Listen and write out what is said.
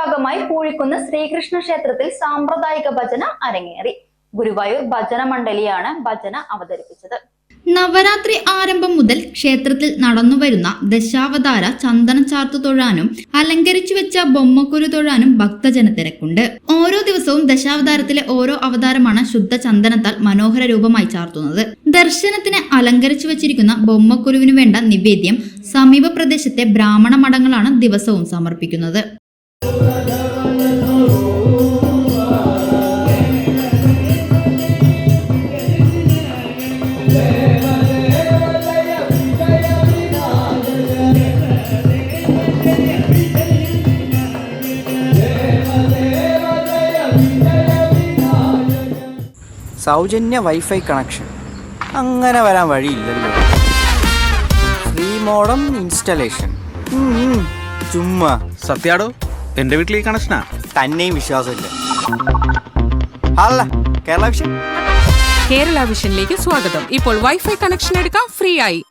ഭാഗമായി പൂഴിക്കുന്ന് ശ്രീകൃഷ്ണ ക്ഷേത്രത്തിൽ സാമ്പ്രദായിക ഭജന അരങ്ങേറി. ഗുരുവായൂർ ഭജന മണ്ഡലിയാണ് ഭജന അവതരിപ്പിച്ചത്. നവരാത്രി ആരംഭം മുതൽ ക്ഷേത്രത്തിൽ നടന്നുവരുന്ന ദശാവതാര ചന്ദനം ചാർത്തു തൊഴാനും അലങ്കരിച്ചു വെച്ച ബൊമ്മക്കുരു തൊഴാനും ഭക്തജന തിരക്കുണ്ട്. ഓരോ ദിവസവും ദശാവതാരത്തിലെ ഓരോ അവതാരമാണ് ശുദ്ധ ചന്ദനത്താൽ മനോഹര രൂപമായി ചാർത്തുന്നത്. ദർശനത്തിന് അലങ്കരിച്ചു വെച്ചിരിക്കുന്ന ബൊമ്മക്കുരുവിനു വേണ്ട നിവേദ്യം സമീപ പ്രദേശത്തെ ബ്രാഹ്മണ മഠങ്ങളാണ് ദിവസവും സമർപ്പിക്കുന്നത്. സൗജന്യ വൈഫൈ കണക്ഷൻ അങ്ങനെ വരാൻ വഴിയില്ലല്ലോ. ഫ്രീ മോഡം ഇൻസ്റ്റലേഷൻ ചുമ്മാ. സത്യാടോ, എന്റെ വീട്ടിൽ ഈ കണക്ഷനാ. തന്നെയും വിശ്വാസമില്ല. അല്ല, കേരള വിഷൻ. കേരള വിഷനിലേക്ക് സ്വാഗതം. ഇപ്പോൾ വൈഫൈ കണക്ഷൻ എടുക്കാം ഫ്രീ ആയി.